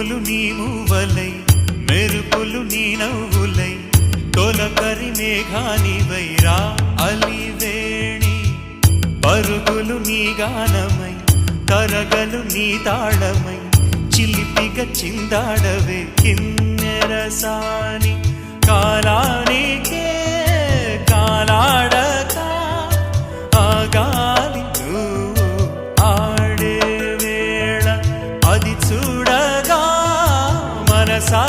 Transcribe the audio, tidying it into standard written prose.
పువ్వులు నీ మూవలై మెరుపులు నీ నవ్వులై తొలకరి మేఘానివై రా అలివేణి పరుగులు నీ గానమై తరగలు నీ తాళమై చిలిపిగా చిందాడవే కిన్నెరసాని కాలానికే కాలాడక ఆగాలి నువ్వు ఆడే వేళ అది చూడగా మనసా